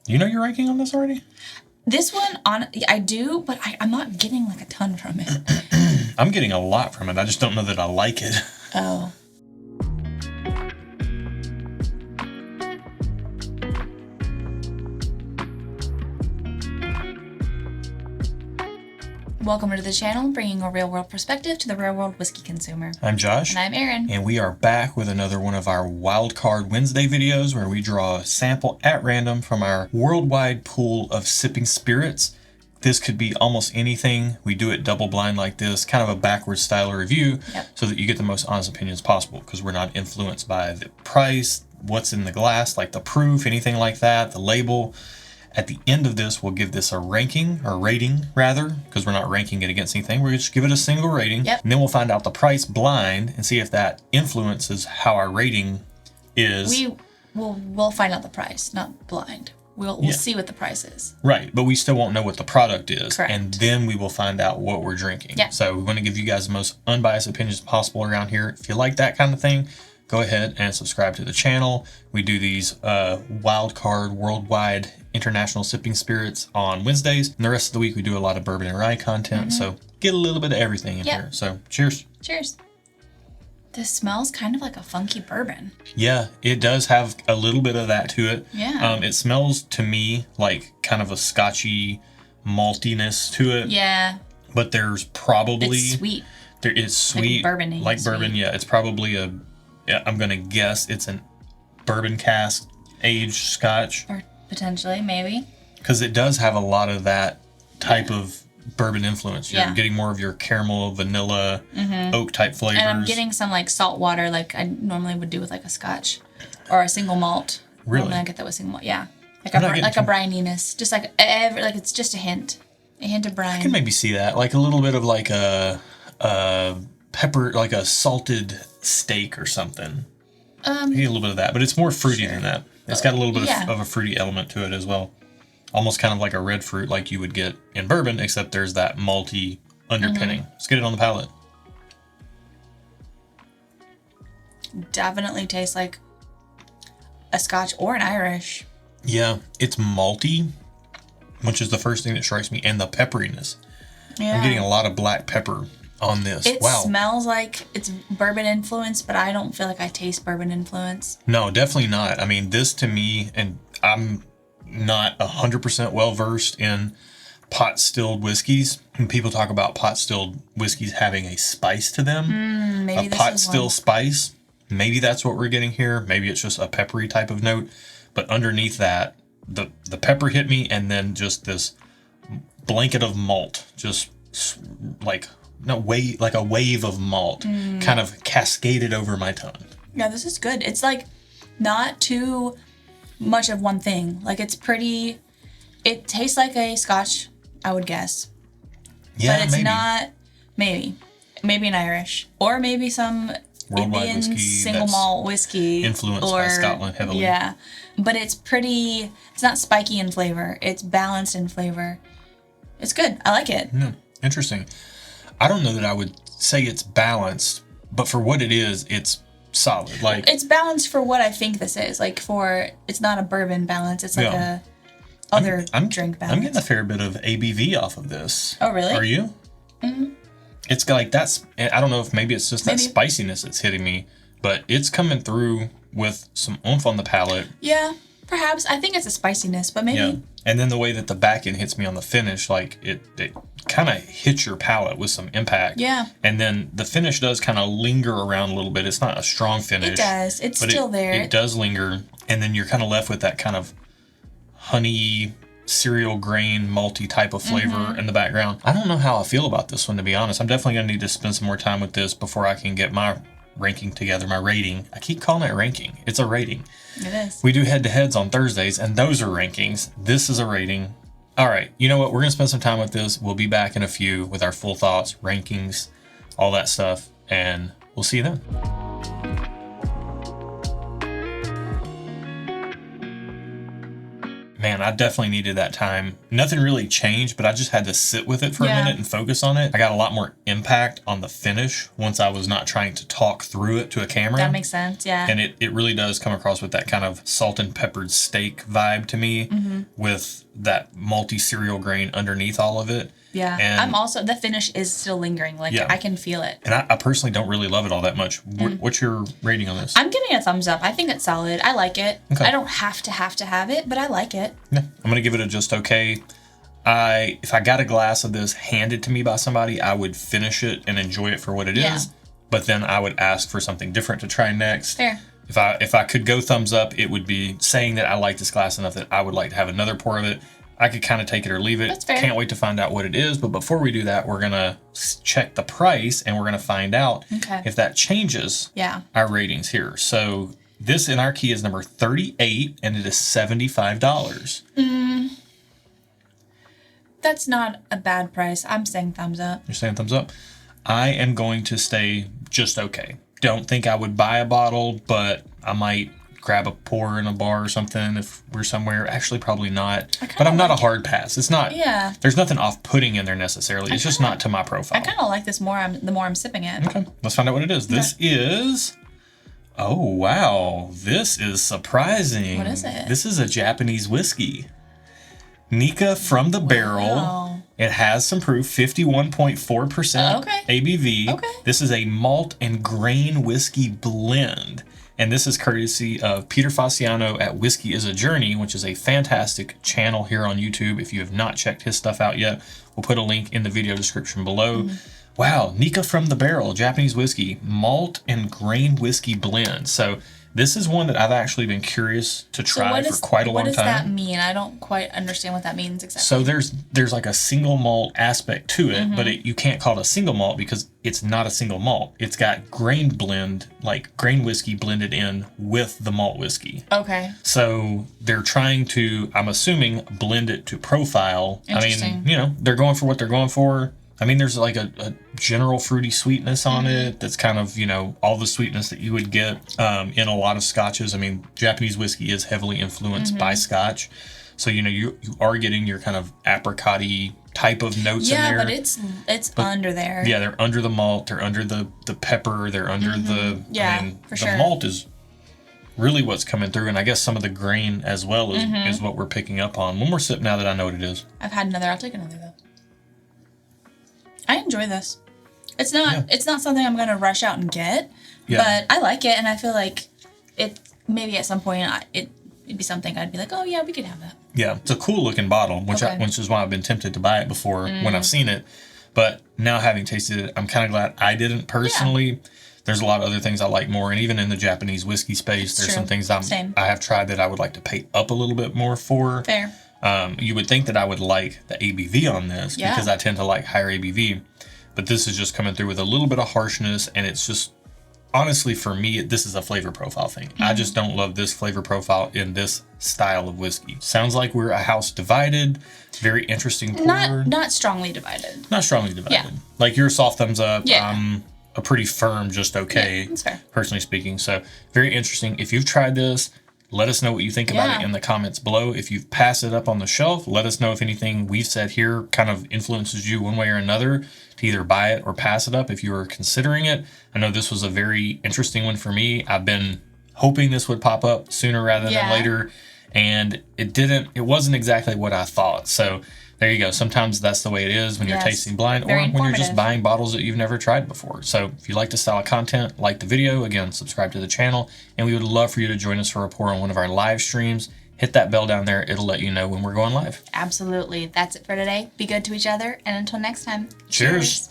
You know your ranking on this already? This one, I do, but I'm not getting like a ton from it. I'm getting a lot from it. I just don't know that I like it. Oh. Welcome to the channel, bringing a real-world perspective to the real-world whiskey consumer. I'm Josh. And I'm Erin. And we are back with another one of our Wildcard Wednesday videos where we draw a sample at random from our worldwide pool of sipping spirits. This could be almost anything. We do it double blind like this, kind of a backwards style of review, so that you get the most honest opinions possible, because we're not influenced by the price, what's in the glass, like the proof, anything like that, the label. At the end of this, we'll give this a ranking, or rating rather, because we're not ranking it against anything. We're just give it a single rating, and then we'll find out the price blind and see if that influences how our rating is. We'll find out the price, not blind. We'll see what the price is. Right, but we still won't know what the product is. Correct. And then we will find out what we're drinking. Yeah. So we're going to give you guys the most unbiased opinions possible around here. If you like that kind of thing, go ahead and subscribe to the channel. We do these wildcard worldwide international sipping spirits on Wednesdays. And the rest of the week we do a lot of bourbon and rye content. So get a little bit of everything in here. So cheers. Cheers. This smells kind of like a funky bourbon. Yeah, it does have a little bit of that to it. Yeah. It smells to me like kind of a scotchy maltiness to it. Yeah. But there's probably... It's sweet. There is sweet. Like bourbon. Like bourbon, yeah. It's probably I'm going to guess it's a bourbon cask aged scotch. Or potentially, maybe. Because it does have a lot of that type of bourbon influence. You're getting more of your caramel, vanilla, oak type flavors. And I'm getting some like salt water like I normally would do with like a scotch or a single malt. Really? Normally I get that with single malt. Yeah. Like a brininess. Just like it's just a hint. A hint of brine. I can maybe see that. Like a little bit of like a pepper, like a salted steak or something. You get a little bit of that, but it's more fruity than that. It's got a little bit of a fruity element to it as well. Almost kind of like a red fruit like you would get in bourbon, except there's that malty underpinning. Let's get it on the palate. Definitely tastes like a scotch or an Irish. Yeah, it's malty, which is the first thing that strikes me, and the pepperiness. Yeah. I'm getting a lot of black pepper on this. It smells like it's bourbon influence, but I don't feel like I taste bourbon influence. No, definitely not. I mean, this to me, and I'm not 100% well versed in pot stilled whiskeys. When people talk about pot stilled whiskeys having a spice to them, maybe a pot still spice, maybe that's what we're getting here. Maybe it's just a peppery type of note, but underneath that, the pepper hit me, and then just this blanket of malt, just like a wave of malt, kind of cascaded over my tongue. Yeah, this is good. It's like not too much of one thing. Like it's pretty. It tastes like a scotch, I would guess. Yeah, but it's not. Maybe an Irish, or maybe some worldwide Indian whiskey single malt whiskey influenced by Scotland heavily. Yeah, but it's pretty. It's not spiky in flavor. It's balanced in flavor. It's good. I like it. Interesting. I don't know that I would say it's balanced, but for what it is, it's solid. Like it's balanced for what I think this is. Like it's not a bourbon balance. It's like a other drink balance. I'm getting a fair bit of ABV off of this. Oh, really? Are you? Mm-hmm. It's like that's. I don't know if maybe it's just that spiciness that's hitting me, but it's coming through with some oomph on the palate. Yeah, perhaps. I think it's a spiciness, but maybe. Yeah. And then the way that the back end hits me on the finish, like it kind of hits your palate with some impact. Yeah. And then the finish does kind of linger around a little bit. It's not a strong finish. It does. It's still there. It does linger. And then you're kind of left with that kind of honey, cereal grain, malty type of flavor in the background. I don't know how I feel about this one, to be honest. I'm definitely going to need to spend some more time with this before I can get my ranking together, my rating. I keep calling it ranking. It's a rating. It is. We do head-to-heads on Thursdays, and those are rankings. This is a rating. All right, you know what? We're going to spend some time with this. We'll be back in a few with our full thoughts, rankings, all that stuff, and we'll see you then. man, I definitely needed that time. Nothing really changed, but I just had to sit with it for a minute and focus on it. I got a lot more impact on the finish once I was not trying to talk through it to a camera. That makes sense, yeah. And it really does come across with that kind of salt and peppered steak vibe to me, with that malty cereal grain underneath all of it. Yeah, and I'm also, the finish is still lingering. Like, I can feel it. And I personally don't really love it all that much. What's your rating on this? I'm giving it a thumbs up. I think it's solid. I like it. Okay. I don't have to have it, but I like it. Yeah, I'm going to give it a just okay. If I got a glass of this handed to me by somebody, I would finish it and enjoy it for what it is. But then I would ask for something different to try next. Fair. If I could go thumbs up, it would be saying that I like this glass enough that I would like to have another pour of it. I could kind of take it or leave it. That's fair. Can't wait to find out what it is. But before we do that, we're going to check the price and we're going to find out if that changes our ratings here. So this in our key is number 38 and it is $75. That's not a bad price. I'm saying thumbs up. You're saying thumbs up? I am going to say just okay. Don't think I would buy a bottle, but I might grab a pour in a bar or something if we're somewhere. Actually, probably not. But I'm not a hard pass. It's not. Yeah. There's nothing off-putting in there necessarily. It's just not to my profile. I kind of like this more. The more I'm sipping it. Okay. Let's find out what it is. This is. Oh wow! This is surprising. What is it? This is a Japanese whiskey. Nikka from the barrel. It has some proof, 51.4% ABV. Okay. This is a malt and grain whiskey blend. And this is courtesy of Peter Fasciano at Whisky is a Journey, which is a fantastic channel here on YouTube. If you have not checked his stuff out yet, we'll put a link in the video description below. Wow, Nikka from the barrel, Japanese whiskey, malt and grain whiskey blend. So this is one that I've actually been curious to try for quite a long time. What does that mean? I don't quite understand what that means exactly. So there's like a single malt aspect to it, but you can't call it a single malt because it's not a single malt. It's got grain blend, like grain whiskey blended in with the malt whiskey. Okay. So they're trying to, I'm assuming, blend it to profile. Interesting. I mean, they're going for what they're going for. I mean, there's like a general fruity sweetness on it that's kind of, all the sweetness that you would get in a lot of scotches. I mean, Japanese whiskey is heavily influenced by scotch. So, you are getting your kind of apricot-y type of notes in there. Yeah, but it's under there. Yeah, they're under the malt. They're under the pepper. They're under the... Yeah, I mean, for sure. The malt is really what's coming through. And I guess some of the grain as well is what we're picking up on. One more sip now that I know what it is. I've had another. I'll take another, though. I enjoy this. It's not something I'm gonna rush out and get, but I like it, and I feel like it maybe at some point it'd be something I'd be like, oh yeah, we could have that. Yeah, it's a cool looking bottle, which is why I've been tempted to buy it before when I've seen it. But now having tasted it, I'm kind of glad I didn't personally. Yeah. There's a lot of other things I like more, and even in the Japanese whiskey space, there's some things I have tried that I would like to pay up a little bit more for. Fair. You would think that I would like the ABV on this because I tend to like higher ABV, but this is just coming through with a little bit of harshness, and it's just, honestly, for me, this is a flavor profile thing. I just don't love this flavor profile in this style of whiskey. Sounds like we're a house divided. Very interesting pour. Not strongly divided. Not strongly divided. Yeah. Like you're a soft thumbs up. Yeah. A pretty firm just okay. Yeah, that's fair. Personally speaking. So very interesting. If you've tried this, let us know what you think about it in the comments below. If you've passed it up on the shelf, let us know if anything we've said here kind of influences you one way or another to either buy it or pass it up if you are considering it. I know this was a very interesting one for me. I've been hoping this would pop up sooner rather than later, and it didn't. It wasn't exactly what I thought. So there you go. Sometimes that's the way it is when you're tasting blind or when you're just buying bottles that you've never tried before. So if you like this style of content, like the video, again, subscribe to the channel, and we would love for you to join us for a pour on one of our live streams. Hit that bell down there. It'll let you know when we're going live. Absolutely. That's it for today. Be good to each other, and until next time. Cheers.